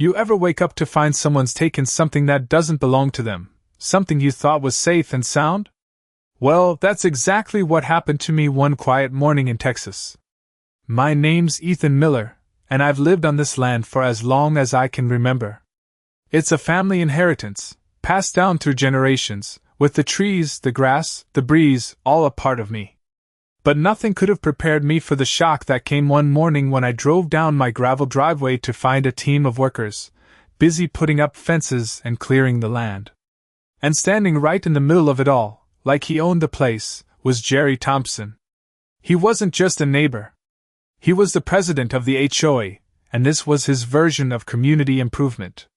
You ever wake up to find someone's taken something that doesn't belong to them, something you thought was safe and sound? Well, that's exactly what happened to me one quiet morning in Texas. My name's Ethan Miller, and I've lived on this land for as long as I can remember. It's a family inheritance, passed down through generations, with the trees, the grass, the breeze, all a part of me. But nothing could have prepared me for the shock that came one morning when I drove down my gravel driveway to find a team of workers, busy putting up fences and clearing the land. And standing right in the middle of it all, like he owned the place, was Jerry Thompson. He wasn't just a neighbor. He was the president of the HOA, and this was his version of community improvement.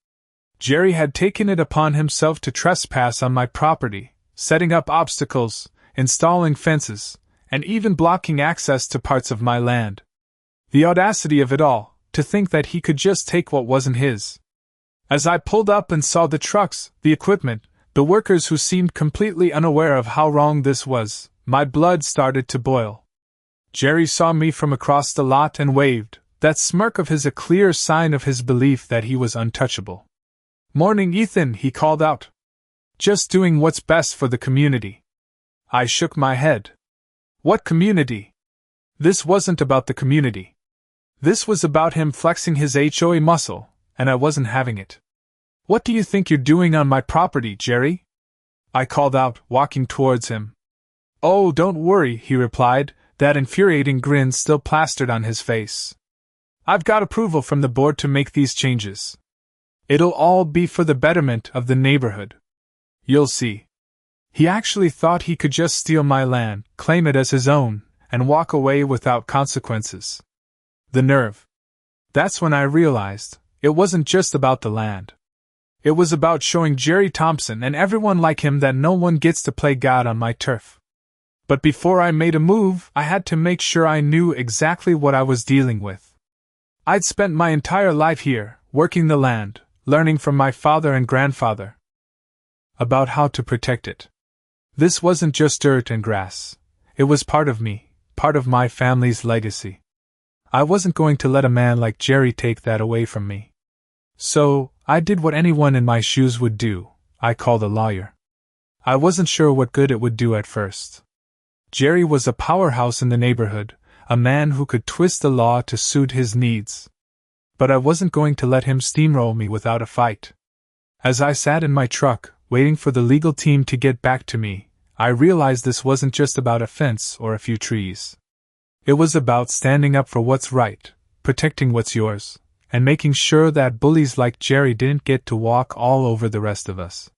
Jerry had taken it upon himself to trespass on my property, setting up obstacles, installing fences, and even blocking access to parts of my land. The audacity of it all, to think that he could just take what wasn't his. As I pulled up and saw the trucks, the equipment, the workers who seemed completely unaware of how wrong this was, my blood started to boil. Jerry saw me from across the lot and waved, that smirk of his a clear sign of his belief that he was untouchable. "Morning, Ethan," he called out. "Just doing what's best for the community." I shook my head. What community? This wasn't about the community. This was about him flexing his HOA muscle, and I wasn't having it. "What do you think you're doing on my property, Jerry?" I called out, walking towards him. "Oh, don't worry," he replied, that infuriating grin still plastered on his face. "I've got approval from the board to make these changes. It'll all be for the betterment of the neighborhood. You'll see." He actually thought he could just steal my land, claim it as his own, and walk away without consequences. The nerve. That's when I realized it wasn't just about the land. It was about showing Jerry Thompson and everyone like him that no one gets to play God on my turf. But before I made a move, I had to make sure I knew exactly what I was dealing with. I'd spent my entire life here, working the land, learning from my father and grandfather about how to protect it. This wasn't just dirt and grass. It was part of me, part of my family's legacy. I wasn't going to let a man like Jerry take that away from me. So, I did what anyone in my shoes would do. I called a lawyer. I wasn't sure what good it would do at first. Jerry was a powerhouse in the neighborhood, a man who could twist the law to suit his needs. But I wasn't going to let him steamroll me without a fight. As I sat in my truck, waiting for the legal team to get back to me, I realized this wasn't just about a fence or a few trees. It was about standing up for what's right, protecting what's yours, and making sure that bullies like Jerry didn't get to walk all over the rest of us.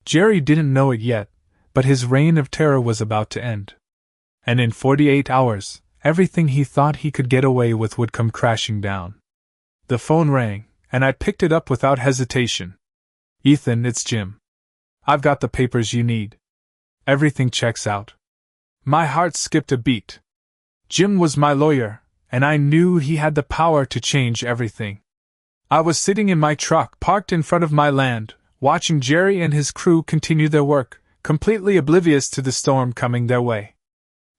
Jerry didn't know it yet, but his reign of terror was about to end. And in 48 hours, everything he thought he could get away with would come crashing down. The phone rang, and I picked it up without hesitation. "Ethan, it's Jim. I've got the papers you need. Everything checks out." My heart skipped a beat. Jim was my lawyer, and I knew he had the power to change everything. I was sitting in my truck parked in front of my land, watching Jerry and his crew continue their work, completely oblivious to the storm coming their way.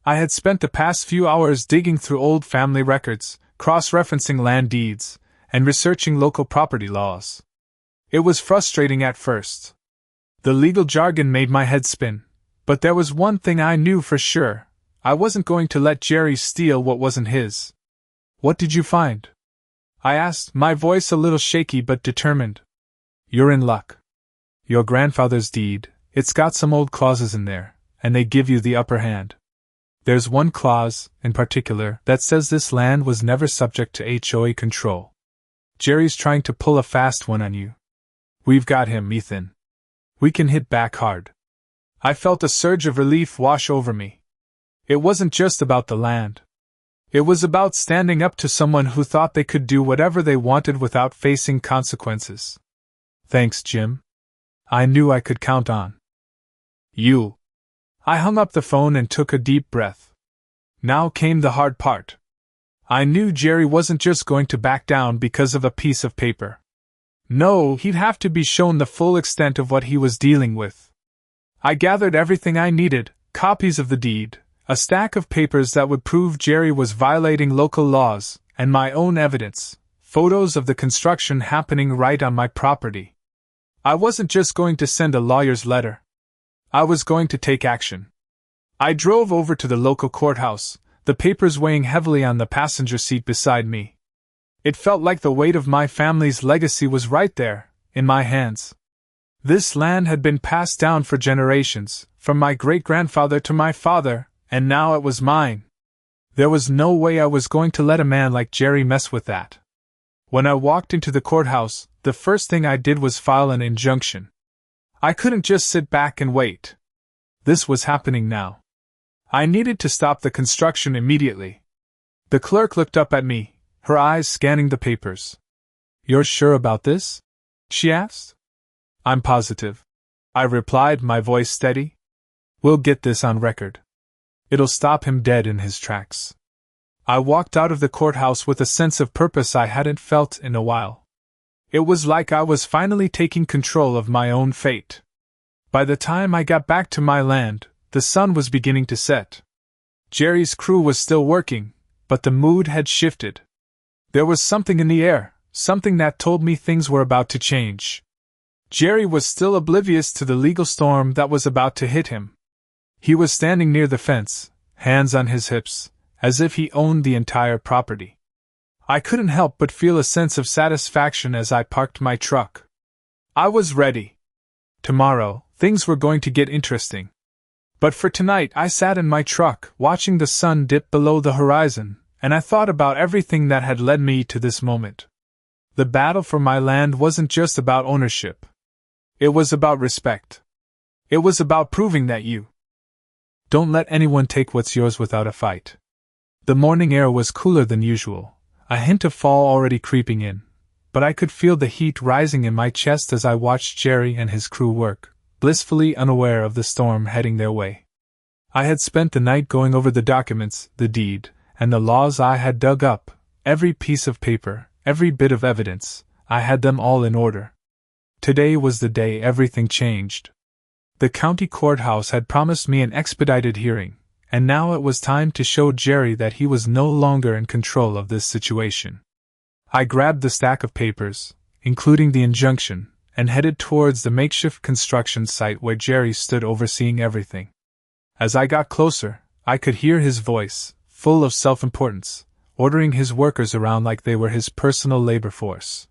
I had spent the past few hours digging through old family records, cross-referencing land deeds, and researching local property laws. It was frustrating at first. The legal jargon made my head spin, but there was one thing I knew for sure. I wasn't going to let Jerry steal what wasn't his. "What did you find?" I asked, my voice a little shaky but determined. "You're in luck. Your grandfather's deed, it's got some old clauses in there, and they give you the upper hand. There's one clause, in particular, that says this land was never subject to HOA control. Jerry's trying to pull a fast one on you. We've got him, Ethan. We can hit back hard." I felt a surge of relief wash over me. It wasn't just about the land. It was about standing up to someone who thought they could do whatever they wanted without facing consequences. "Thanks, Jim. I knew I could count on you." I hung up the phone and took a deep breath. Now came the hard part. I knew Jerry wasn't just going to back down because of a piece of paper. No, he'd have to be shown the full extent of what he was dealing with. I gathered everything I needed, copies of the deed, a stack of papers that would prove Jerry was violating local laws, and my own evidence, Photos of the construction happening right on my property. I wasn't just going to send a lawyer's letter. I was going to take action. I drove over to the local courthouse, the papers weighing heavily on the passenger seat beside me. It felt like the weight of my family's legacy was right there, in my hands. This land had been passed down for generations, from my great-grandfather to my father, and now it was mine. There was no way I was going to let a man like Jerry mess with that. When I walked into the courthouse, the first thing I did was file an injunction. I couldn't just sit back and wait. This was happening now. I needed to stop the construction immediately. The clerk looked up at me, her eyes scanning the papers. "You're sure about this?" she asked. "I'm positive," I replied, my voice steady. "We'll get this on record. It'll stop him dead in his tracks." I walked out of the courthouse with a sense of purpose I hadn't felt in a while. It was like I was finally taking control of my own fate. By the time I got back to my land, the sun was beginning to set. Jerry's crew was still working, but the mood had shifted. There was something in the air, something that told me things were about to change. Jerry was still oblivious to the legal storm that was about to hit him. He was standing near the fence, hands on his hips, as if he owned the entire property. I couldn't help but feel a sense of satisfaction as I parked my truck. I was ready. Tomorrow, things were going to get interesting. But for tonight I sat in my truck, watching the sun dip below the horizon, and I thought about everything that had led me to this moment. The battle for my land wasn't just about ownership. It was about respect. It was about proving that you don't let anyone take what's yours without a fight. The morning air was cooler than usual, a hint of fall already creeping in, but I could feel the heat rising in my chest as I watched Jerry and his crew work, blissfully unaware of the storm heading their way. I had spent the night going over the documents, the deed, and the laws I had dug up, every piece of paper, every bit of evidence. I had them all in order. Today was the day everything changed. The county courthouse had promised me an expedited hearing, and now it was time to show Jerry that he was no longer in control of this situation. I grabbed the stack of papers, including the injunction, and headed towards the makeshift construction site where Jerry stood overseeing everything. As I got closer, I could hear his voice, full of self-importance, ordering his workers around like they were his personal labor force.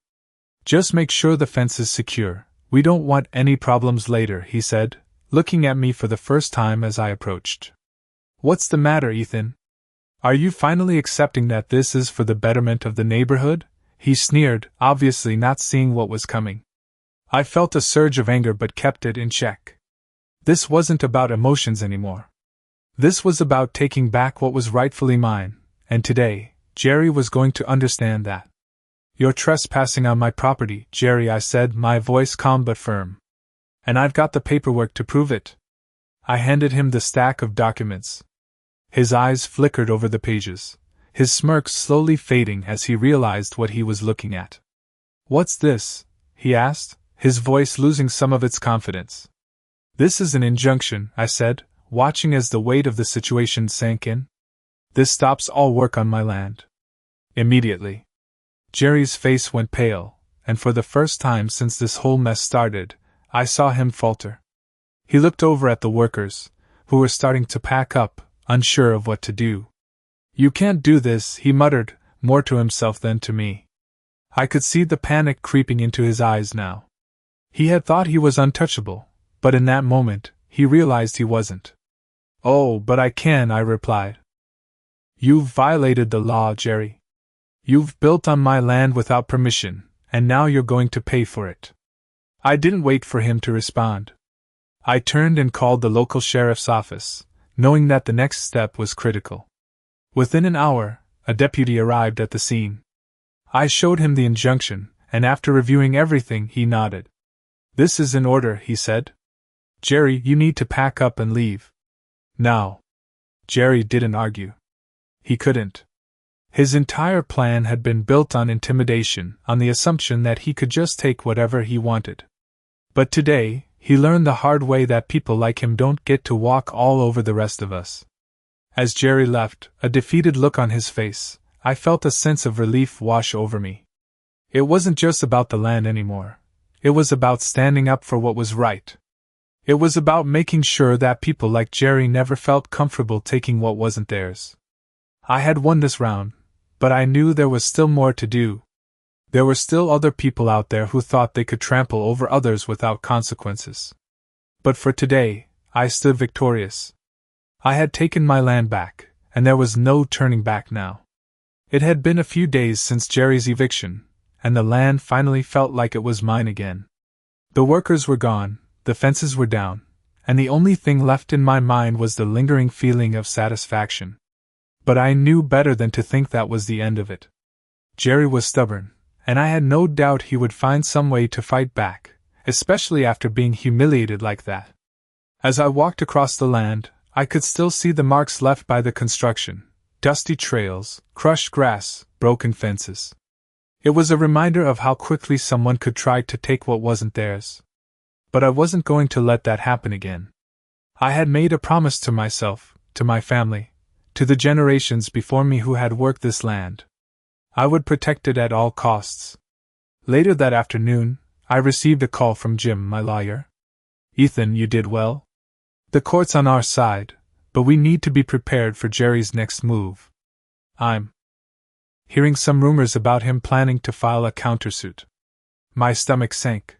"Just make sure the fence is secure. We don't want any problems later," he said, looking at me for the first time as I approached. "What's the matter, Ethan? Are you finally accepting that this is for the betterment of the neighborhood?" he sneered, obviously not seeing what was coming. I felt a surge of anger but kept it in check. This wasn't about emotions anymore. This was about taking back what was rightfully mine, and today, Jerry was going to understand that. "You're trespassing on my property, Jerry," I said, my voice calm but firm. "And I've got the paperwork to prove it." I handed him the stack of documents. His eyes flickered over the pages, his smirk slowly fading as he realized what he was looking at. "What's this?" he asked, his voice losing some of its confidence. "This is an injunction," I said, watching as the weight of the situation sank in. "This stops all work on my land." Immediately, Jerry's face went pale, and for the first time since this whole mess started, I saw him falter. He looked over at the workers, who were starting to pack up, unsure of what to do. "You can't do this," he muttered, more to himself than to me. I could see the panic creeping into his eyes now. He had thought he was untouchable, but in that moment, he realized he wasn't. "Oh, but I can," I replied. "You've violated the law, Jerry. You've built on my land without permission, and now you're going to pay for it." I didn't wait for him to respond. I turned and called the local sheriff's office, knowing that the next step was critical. Within an hour, a deputy arrived at the scene. I showed him the injunction, and after reviewing everything, he nodded. "This is in order," he said. "Jerry, you need to pack up and leave. Now." Jerry didn't argue. He couldn't. His entire plan had been built on intimidation, on the assumption that he could just take whatever he wanted. But today, he learned the hard way that people like him don't get to walk all over the rest of us. As Jerry left, a defeated look on his face, I felt a sense of relief wash over me. It wasn't just about the land anymore. It was about standing up for what was right. It was about making sure that people like Jerry never felt comfortable taking what wasn't theirs. I had won this round, but I knew there was still more to do. There were still other people out there who thought they could trample over others without consequences. But for today, I stood victorious. I had taken my land back, and there was no turning back now. It had been a few days since Jerry's eviction, and the land finally felt like it was mine again. The workers were gone, the fences were down, and the only thing left in my mind was the lingering feeling of satisfaction. But I knew better than to think that was the end of it. Jerry was stubborn, and I had no doubt he would find some way to fight back, especially after being humiliated like that. As I walked across the land, I could still see the marks left by the construction: dusty trails, crushed grass, broken fences. It was a reminder of how quickly someone could try to take what wasn't theirs. But I wasn't going to let that happen again. I had made a promise to myself, to my family, to the generations before me who had worked this land. I would protect it at all costs. Later that afternoon, I received a call from Jim, my lawyer. "Ethan, you did well. The court's on our side, but we need to be prepared for Jerry's next move. I'm hearing some rumors about him planning to file a countersuit." My stomach sank.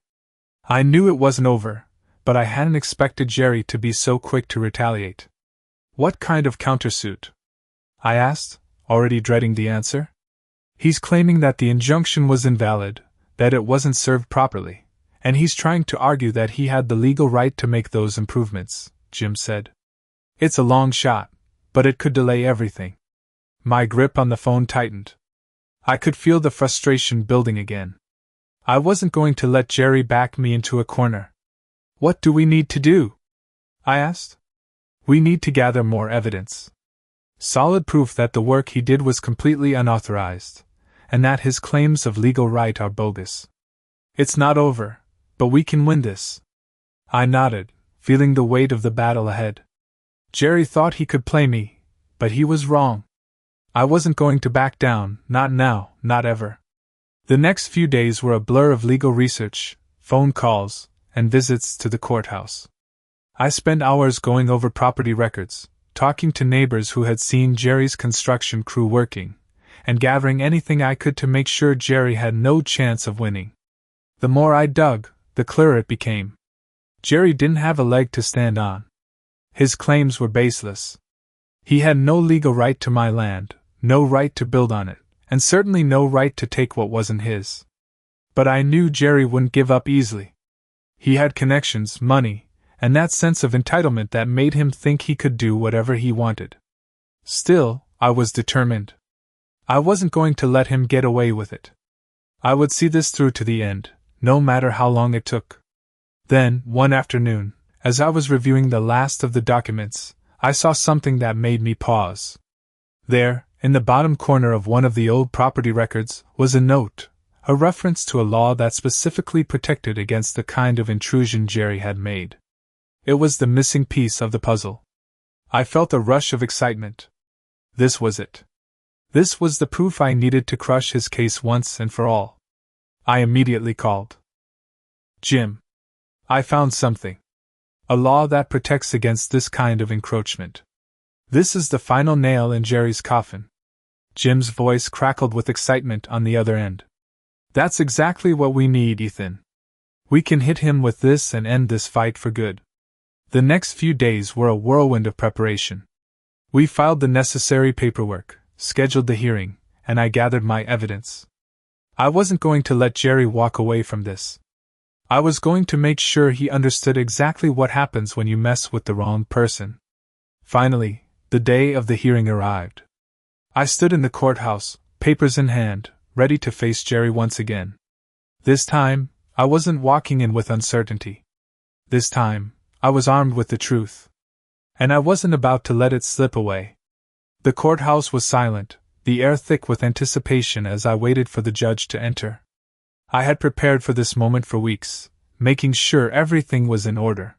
I knew it wasn't over, but I hadn't expected Jerry to be so quick to retaliate. "What kind of countersuit?" I asked, already dreading the answer. "He's claiming that the injunction was invalid, that it wasn't served properly, and he's trying to argue that he had the legal right to make those improvements," Jim said. "It's a long shot, but it could delay everything." My grip on the phone tightened. I could feel the frustration building again. I wasn't going to let Jerry back me into a corner. "What do we need to do?" I asked. "We need to gather more evidence. Solid proof that the work he did was completely unauthorized, and that his claims of legal right are bogus. It's not over, but we can win this." I nodded, feeling the weight of the battle ahead. Jerry thought he could play me, but he was wrong. I wasn't going to back down, not now, not ever. The next few days were a blur of legal research, phone calls, and visits to the courthouse. I spent hours going over property records, talking to neighbors who had seen Jerry's construction crew working, and gathering anything I could to make sure Jerry had no chance of winning. The more I dug, the clearer it became. Jerry didn't have a leg to stand on. His claims were baseless. He had no legal right to my land, no right to build on it, and certainly no right to take what wasn't his. But I knew Jerry wouldn't give up easily. He had connections, money, and that sense of entitlement that made him think he could do whatever he wanted. Still, I was determined. I wasn't going to let him get away with it. I would see this through to the end, no matter how long it took. Then, one afternoon, as I was reviewing the last of the documents, I saw something that made me pause. There, in the bottom corner of one of the old property records, was a note, a reference to a law that specifically protected against the kind of intrusion Jerry had made. It was the missing piece of the puzzle. I felt a rush of excitement. This was it. This was the proof I needed to crush his case once and for all. I immediately called. "Jim, I found something. A law that protects against this kind of encroachment. This is the final nail in Jerry's coffin." Jim's voice crackled with excitement on the other end. "That's exactly what we need, Ethan. We can hit him with this and end this fight for good." The next few days were a whirlwind of preparation. We filed the necessary paperwork, scheduled the hearing, and I gathered my evidence. I wasn't going to let Jerry walk away from this. I was going to make sure he understood exactly what happens when you mess with the wrong person. Finally, the day of the hearing arrived. I stood in the courthouse, papers in hand, ready to face Jerry once again. This time, I wasn't walking in with uncertainty. This time, I was armed with the truth. And I wasn't about to let it slip away. The courthouse was silent, the air thick with anticipation as I waited for the judge to enter. I had prepared for this moment for weeks, making sure everything was in order.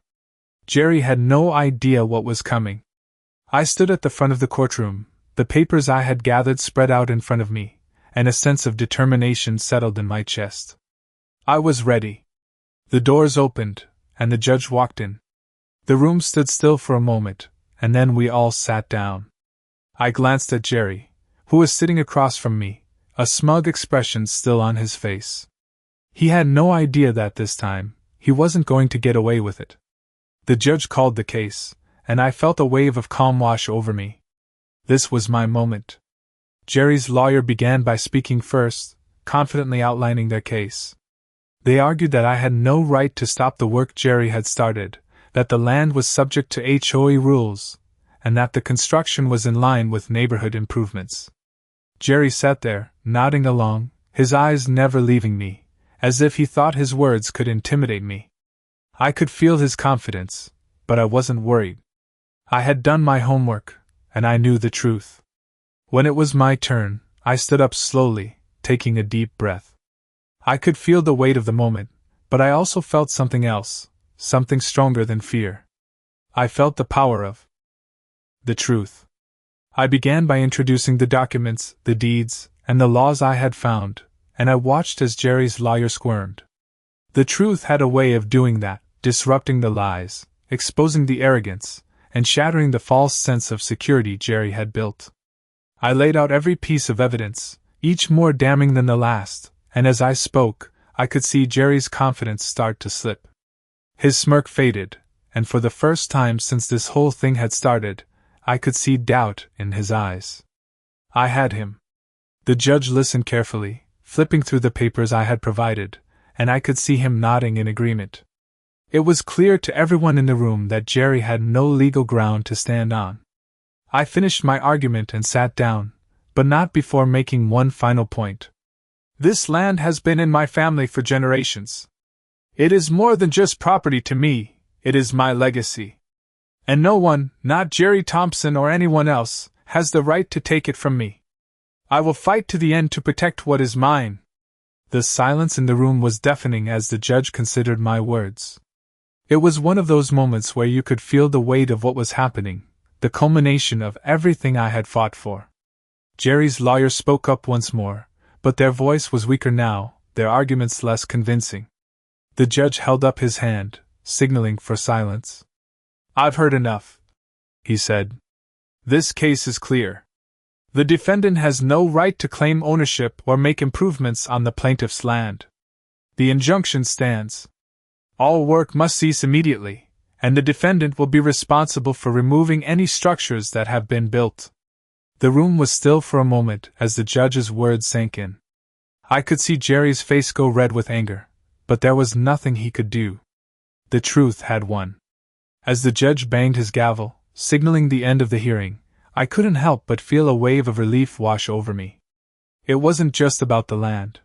Jerry had no idea what was coming. I stood at the front of the courtroom, the papers I had gathered spread out in front of me, and a sense of determination settled in my chest. I was ready. The doors opened, and the judge walked in. The room stood still for a moment, and then we all sat down. I glanced at Jerry, who was sitting across from me, a smug expression still on his face. He had no idea that this time, he wasn't going to get away with it. The judge called the case, and I felt a wave of calm wash over me. This was my moment. Jerry's lawyer began by speaking first, confidently outlining their case. They argued that I had no right to stop the work Jerry had started, that the land was subject to HOA rules, and that the construction was in line with neighborhood improvements. Jerry sat there, nodding along, his eyes never leaving me, as if he thought his words could intimidate me. I could feel his confidence, but I wasn't worried. I had done my homework, and I knew the truth. When it was my turn, I stood up slowly, taking a deep breath. I could feel the weight of the moment, but I also felt something else, something stronger than fear. I felt the power of the truth. I began by introducing the documents, the deeds, and the laws I had found, and I watched as Jerry's lawyer squirmed. The truth had a way of doing that, disrupting the lies, exposing the arrogance, and shattering the false sense of security Jerry had built. I laid out every piece of evidence, each more damning than the last, and as I spoke, I could see Jerry's confidence start to slip. His smirk faded, and for the first time since this whole thing had started, I could see doubt in his eyes. I had him. The judge listened carefully, flipping through the papers I had provided, and I could see him nodding in agreement. It was clear to everyone in the room that Jerry had no legal ground to stand on. I finished my argument and sat down, but not before making one final point. This land has been in my family for generations. It is more than just property to me, it is my legacy. And no one, not Jerry Thompson or anyone else, has the right to take it from me. I will fight to the end to protect what is mine. The silence in the room was deafening as the judge considered my words. It was one of those moments where you could feel the weight of what was happening, the culmination of everything I had fought for. Jerry's lawyer spoke up once more, but their voice was weaker now, their arguments less convincing. The judge held up his hand, signaling for silence. "I've heard enough," he said. "This case is clear. The defendant has no right to claim ownership or make improvements on the plaintiff's land. The injunction stands. All work must cease immediately, and the defendant will be responsible for removing any structures that have been built." The room was still for a moment as the judge's words sank in. I could see Jerry's face go red with anger, but there was nothing he could do. The truth had won. As the judge banged his gavel, signaling the end of the hearing, I couldn't help but feel a wave of relief wash over me. It wasn't just about the land.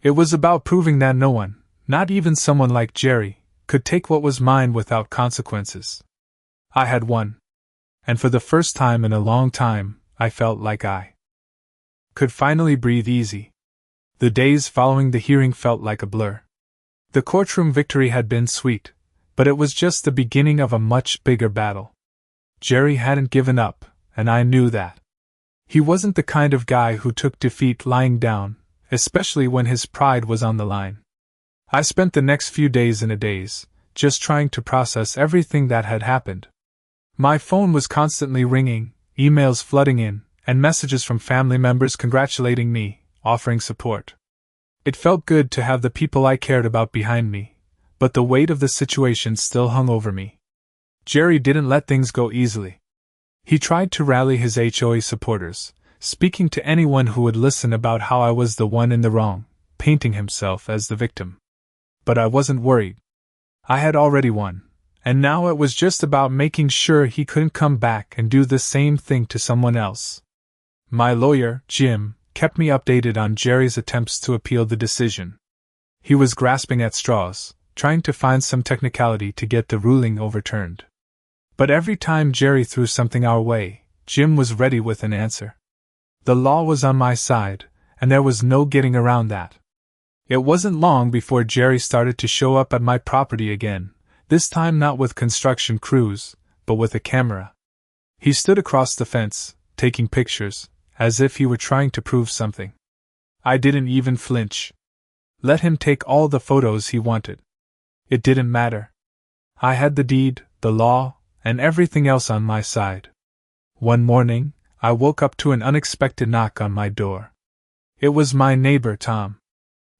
It was about proving that no one, not even someone like Jerry, could take what was mine without consequences. I had won. And for the first time in a long time, I felt like I could finally breathe easy. The days following the hearing felt like a blur. The courtroom victory had been sweet, but it was just the beginning of a much bigger battle. Jerry hadn't given up, and I knew that. He wasn't the kind of guy who took defeat lying down, especially when his pride was on the line. I spent the next few days in a daze, just trying to process everything that had happened. My phone was constantly ringing, emails flooding in, and messages from family members congratulating me, offering support. It felt good to have the people I cared about behind me, but the weight of the situation still hung over me. Jerry didn't let things go easily. He tried to rally his HOA supporters, speaking to anyone who would listen about how I was the one in the wrong, painting himself as the victim. But I wasn't worried. I had already won, and now it was just about making sure he couldn't come back and do the same thing to someone else. My lawyer, Jim, kept me updated on Jerry's attempts to appeal the decision. He was grasping at straws, trying to find some technicality to get the ruling overturned. But every time Jerry threw something our way, Jim was ready with an answer. The law was on my side, and there was no getting around that. It wasn't long before Jerry started to show up at my property again, this time not with construction crews, but with a camera. He stood across the fence, taking pictures, as if he were trying to prove something. I didn't even flinch. Let him take all the photos he wanted. It didn't matter. I had the deed, the law, and everything else on my side. One morning, I woke up to an unexpected knock on my door. It was my neighbor, Tom.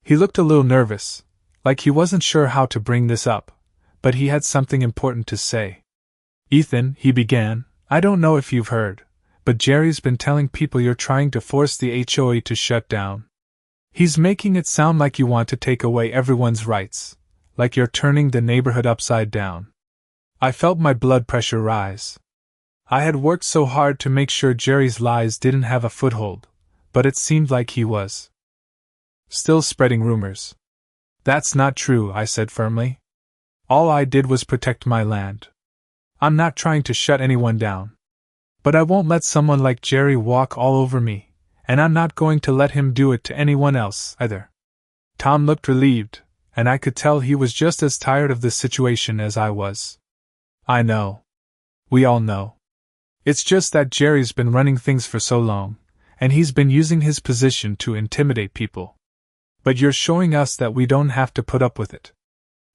He looked a little nervous, like he wasn't sure how to bring this up, but he had something important to say. "Ethan," he began, "I don't know if you've heard, but Jerry's been telling people you're trying to force the HOA to shut down. He's making it sound like you want to take away everyone's rights, like you're turning the neighborhood upside down." I felt my blood pressure rise. I had worked so hard to make sure Jerry's lies didn't have a foothold, but it seemed like he was still spreading rumors. "That's not true," I said firmly. "All I did was protect my land. I'm not trying to shut anyone down. But I won't let someone like Jerry walk all over me, and I'm not going to let him do it to anyone else, either." Tom looked relieved, and I could tell he was just as tired of this situation as I was. "I know. We all know. It's just that Jerry's been running things for so long, and he's been using his position to intimidate people. But you're showing us that we don't have to put up with it.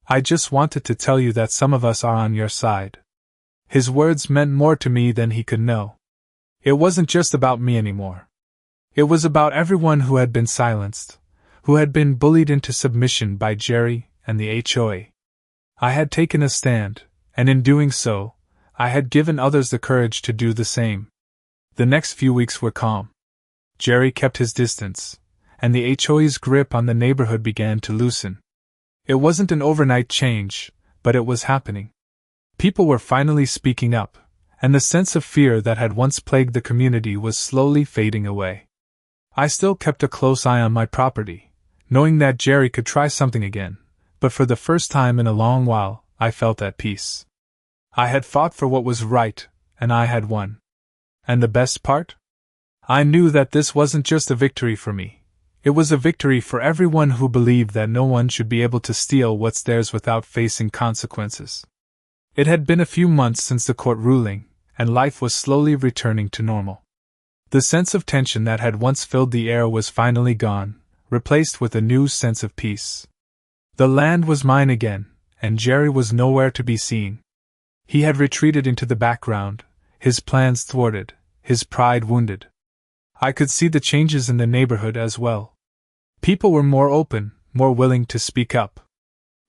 I just wanted to tell you that some of us are on your side." His words meant more to me than he could know. It wasn't just about me anymore. It was about everyone who had been silenced, who had been bullied into submission by Jerry and the HOA. I had taken a stand, and in doing so, I had given others the courage to do the same. The next few weeks were calm. Jerry kept his distance, and the HOA's grip on the neighborhood began to loosen. It wasn't an overnight change, but it was happening. People were finally speaking up, and the sense of fear that had once plagued the community was slowly fading away. I still kept a close eye on my property, knowing that Jerry could try something again, but for the first time in a long while, I felt at peace. I had fought for what was right, and I had won. And the best part? I knew that this wasn't just a victory for me. It was a victory for everyone who believed that no one should be able to steal what's theirs without facing consequences. It had been a few months since the court ruling, and life was slowly returning to normal. The sense of tension that had once filled the air was finally gone, replaced with a new sense of peace. The land was mine again, and Jerry was nowhere to be seen. He had retreated into the background, his plans thwarted, his pride wounded. I could see the changes in the neighborhood as well. People were more open, more willing to speak up.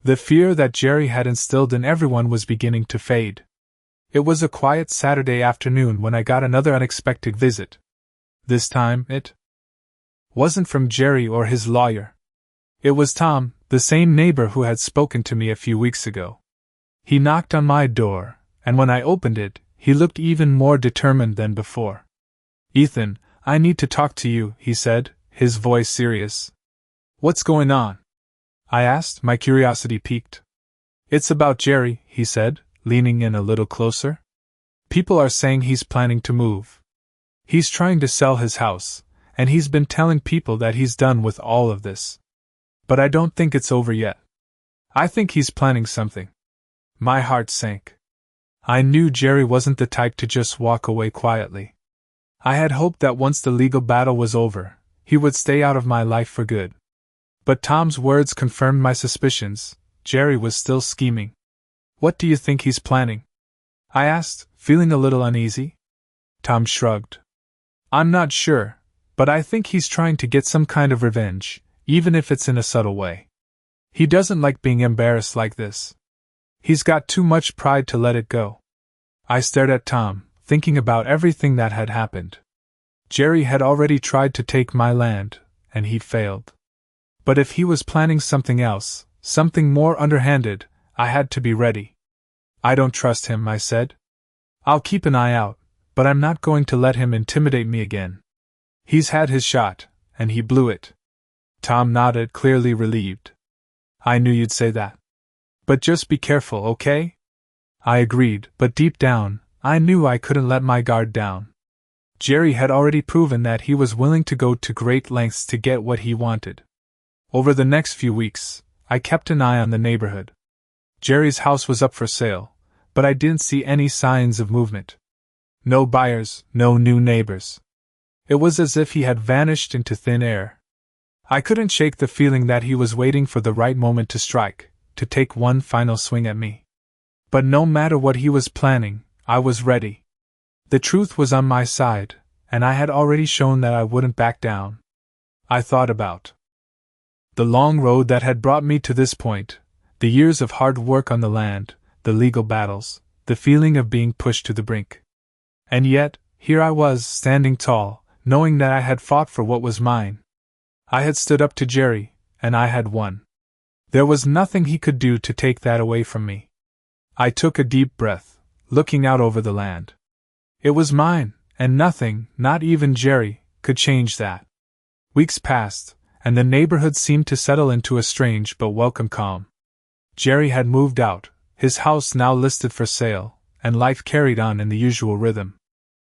The fear that Jerry had instilled in everyone was beginning to fade. It was a quiet Saturday afternoon when I got another unexpected visit. This time, it wasn't from Jerry or his lawyer. It was Tom, the same neighbor who had spoken to me a few weeks ago. He knocked on my door, and when I opened it, he looked even more determined than before. "Ethan, I need to talk to you," he said, his voice serious. "What's going on?" I asked, my curiosity piqued. "It's about Jerry," he said, leaning in a little closer. "People are saying he's planning to move. He's trying to sell his house, and he's been telling people that he's done with all of this. But I don't think it's over yet. I think he's planning something." My heart sank. I knew Jerry wasn't the type to just walk away quietly. I had hoped that once the legal battle was over, he would stay out of my life for good. But Tom's words confirmed my suspicions. Jerry was still scheming. "What do you think he's planning?" I asked, feeling a little uneasy. Tom shrugged. "I'm not sure, but I think he's trying to get some kind of revenge, even if it's in a subtle way. He doesn't like being embarrassed like this. He's got too much pride to let it go." I stared at Tom, thinking about everything that had happened. Jerry had already tried to take my land, and he failed. But if he was planning something else, something more underhanded, I had to be ready. "I don't trust him," I said. "I'll keep an eye out, but I'm not going to let him intimidate me again. He's had his shot, and he blew it." Tom nodded, clearly relieved. "I knew you'd say that. But just be careful, okay?" I agreed, but deep down, I knew I couldn't let my guard down. Jerry had already proven that he was willing to go to great lengths to get what he wanted. Over the next few weeks, I kept an eye on the neighborhood. Jerry's house was up for sale, but I didn't see any signs of movement. No buyers, no new neighbors. It was as if he had vanished into thin air. I couldn't shake the feeling that he was waiting for the right moment to strike, to take one final swing at me. But no matter what he was planning, I was ready. The truth was on my side, and I had already shown that I wouldn't back down. I thought about the long road that had brought me to this point, the years of hard work on the land, the legal battles, the feeling of being pushed to the brink. And yet, here I was, standing tall, knowing that I had fought for what was mine. I had stood up to Jerry, and I had won. There was nothing he could do to take that away from me. I took a deep breath, looking out over the land. It was mine, and nothing, not even Jerry, could change that. Weeks passed, and the neighborhood seemed to settle into a strange but welcome calm. Jerry had moved out, his house now listed for sale, and life carried on in the usual rhythm.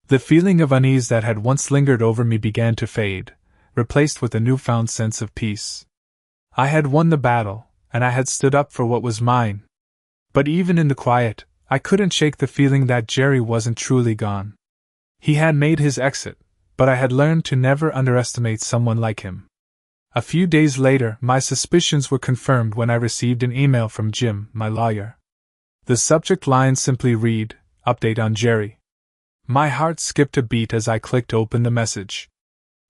The feeling of unease that had once lingered over me began to fade, replaced with a newfound sense of peace. I had won the battle, and I had stood up for what was mine. But even in the quiet, I couldn't shake the feeling that Jerry wasn't truly gone. He had made his exit, but I had learned to never underestimate someone like him. A few days later, my suspicions were confirmed when I received an email from Jim, my lawyer. The subject line simply read, "Update on Jerry." My heart skipped a beat as I clicked open the message.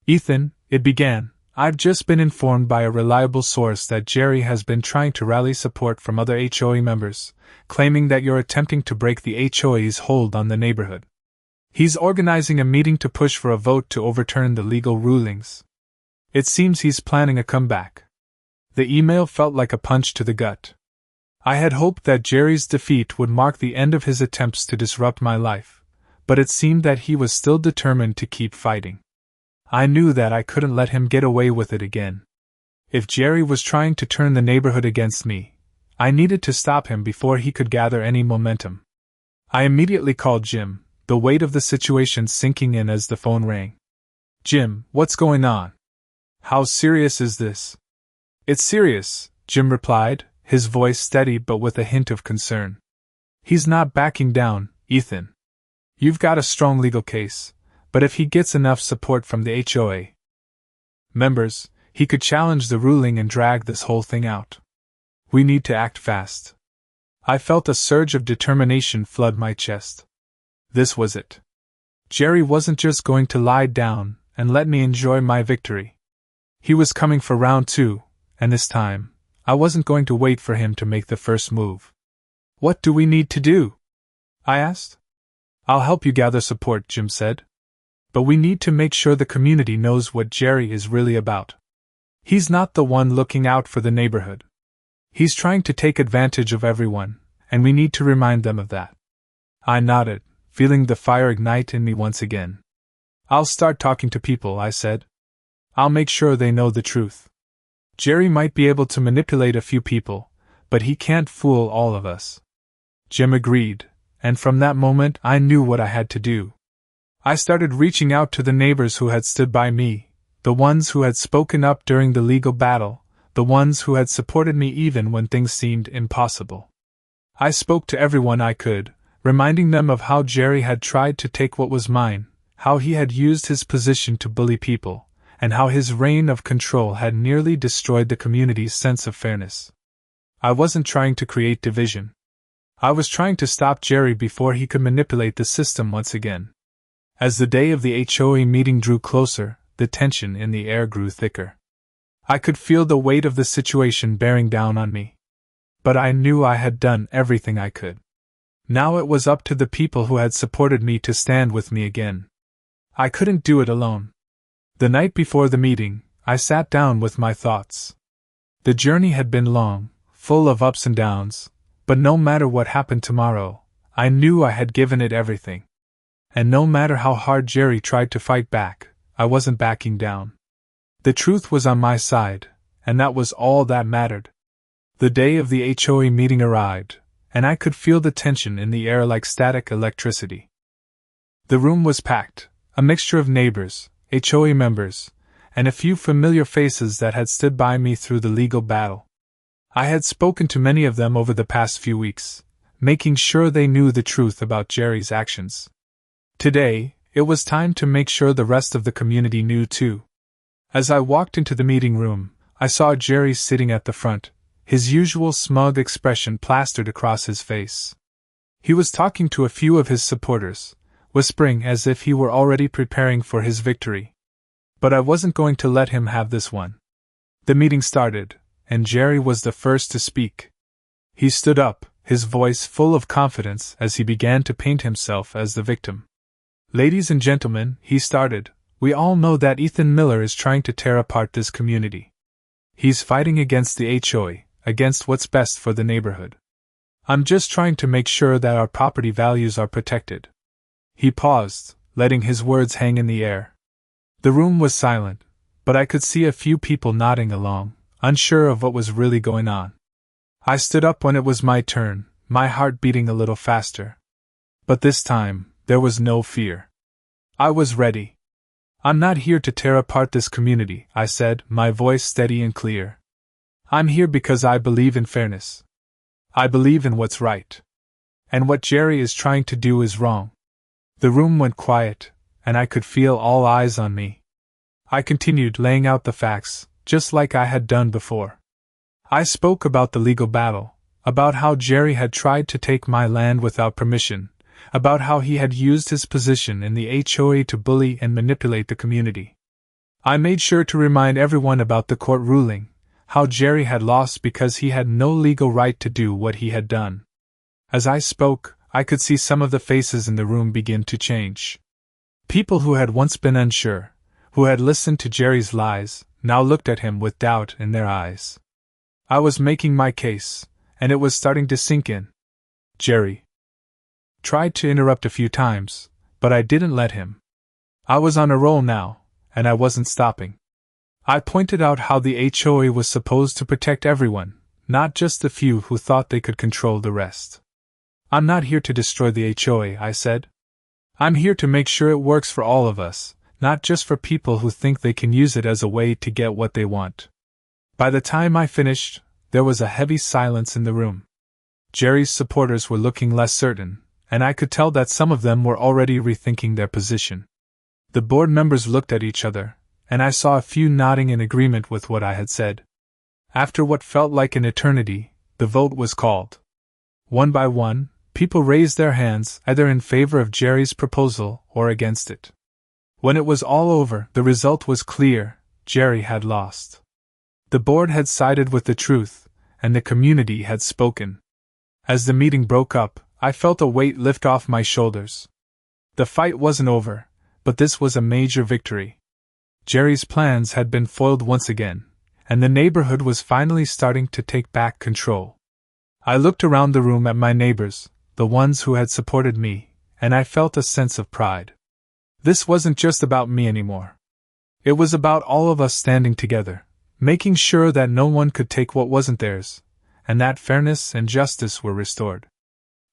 "Ethan," it began, "I've just been informed by a reliable source that Jerry has been trying to rally support from other HOA members, claiming that you're attempting to break the HOA's hold on the neighborhood. He's organizing a meeting to push for a vote to overturn the legal rulings. It seems he's planning a comeback." The email felt like a punch to the gut. I had hoped that Jerry's defeat would mark the end of his attempts to disrupt my life, but it seemed that he was still determined to keep fighting. I knew that I couldn't let him get away with it again. If Jerry was trying to turn the neighborhood against me, I needed to stop him before he could gather any momentum. I immediately called Jim, the weight of the situation sinking in as the phone rang. "Jim, what's going on? How serious is this?" "It's serious," Jim replied, his voice steady but with a hint of concern. "He's not backing down, Ethan. You've got a strong legal case, but if he gets enough support from the HOA members, he could challenge the ruling and drag this whole thing out. We need to act fast." I felt a surge of determination flood my chest. This was it. Jerry wasn't just going to lie down and let me enjoy my victory. He was coming for round 2, and this time, I wasn't going to wait for him to make the first move. "What do we need to do?" I asked. "I'll help you gather support," Jim said. "But we need to make sure the community knows what Jerry is really about. He's not the one looking out for the neighborhood. He's trying to take advantage of everyone, and we need to remind them of that." I nodded, feeling the fire ignite in me once again. "I'll start talking to people," I said. "I'll make sure they know the truth. Jerry might be able to manipulate a few people, but he can't fool all of us." Jim agreed, and from that moment I knew what I had to do. I started reaching out to the neighbors who had stood by me, the ones who had spoken up during the legal battle, the ones who had supported me even when things seemed impossible. I spoke to everyone I could, reminding them of how Jerry had tried to take what was mine, how he had used his position to bully people, and how his reign of control had nearly destroyed the community's sense of fairness. I wasn't trying to create division. I was trying to stop Jerry before he could manipulate the system once again. As the day of the HOA meeting drew closer, the tension in the air grew thicker. I could feel the weight of the situation bearing down on me. But I knew I had done everything I could. Now it was up to the people who had supported me to stand with me again. I couldn't do it alone. The night before the meeting, I sat down with my thoughts. The journey had been long, full of ups and downs, but no matter what happened tomorrow, I knew I had given it everything. And no matter how hard Jerry tried to fight back, I wasn't backing down. The truth was on my side, and that was all that mattered. The day of the HOA meeting arrived, and I could feel the tension in the air like static electricity. The room was packed, a mixture of neighbors, HOA members, and a few familiar faces that had stood by me through the legal battle. I had spoken to many of them over the past few weeks, making sure they knew the truth about Jerry's actions. Today, it was time to make sure the rest of the community knew too. As I walked into the meeting room, I saw Jerry sitting at the front, his usual smug expression plastered across his face. He was talking to a few of his supporters, whispering as if he were already preparing for his victory. But I wasn't going to let him have this one. The meeting started, and Jerry was the first to speak. He stood up, his voice full of confidence as he began to paint himself as the victim. "Ladies and gentlemen," he started, "we all know that Ethan Miller is trying to tear apart this community. He's fighting against the HOA, against what's best for the neighborhood. I'm just trying to make sure that our property values are protected." He paused, letting his words hang in the air. The room was silent, but I could see a few people nodding along, unsure of what was really going on. I stood up when it was my turn, my heart beating a little faster. But this time, there was no fear. I was ready. "I'm not here to tear apart this community," I said, my voice steady and clear. "I'm here because I believe in fairness. I believe in what's right. And what Jerry is trying to do is wrong." The room went quiet, and I could feel all eyes on me. I continued laying out the facts, just like I had done before. I spoke about the legal battle, about how Jerry had tried to take my land without permission, about how he had used his position in the HOA to bully and manipulate the community. I made sure to remind everyone about the court ruling, how Jerry had lost because he had no legal right to do what he had done. As I spoke, I could see some of the faces in the room begin to change. People who had once been unsure, who had listened to Jerry's lies, now looked at him with doubt in their eyes. I was making my case, and it was starting to sink in. Jerry tried to interrupt a few times, but I didn't let him. I was on a roll now, and I wasn't stopping. I pointed out how the HOA was supposed to protect everyone, not just the few who thought they could control the rest. "I'm not here to destroy the HOA," I said. "I'm here to make sure it works for all of us, not just for people who think they can use it as a way to get what they want." By the time I finished, there was a heavy silence in the room. Jerry's supporters were looking less certain, and I could tell that some of them were already rethinking their position. The board members looked at each other, and I saw a few nodding in agreement with what I had said. After what felt like an eternity, the vote was called. One by one, people raised their hands either in favor of Jerry's proposal or against it. When it was all over, the result was clear: Jerry had lost. The board had sided with the truth, and the community had spoken. As the meeting broke up, I felt a weight lift off my shoulders. The fight wasn't over, but this was a major victory. Jerry's plans had been foiled once again, and the neighborhood was finally starting to take back control. I looked around the room at my neighbors, the ones who had supported me, and I felt a sense of pride. This wasn't just about me anymore. It was about all of us standing together, making sure that no one could take what wasn't theirs, and that fairness and justice were restored.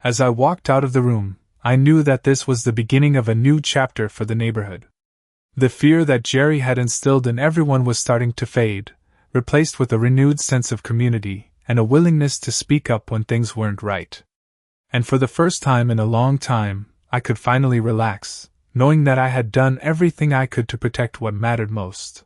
As I walked out of the room, I knew that this was the beginning of a new chapter for the neighborhood. The fear that Jerry had instilled in everyone was starting to fade, replaced with a renewed sense of community and a willingness to speak up when things weren't right. And for the first time in a long time, I could finally relax, knowing that I had done everything I could to protect what mattered most.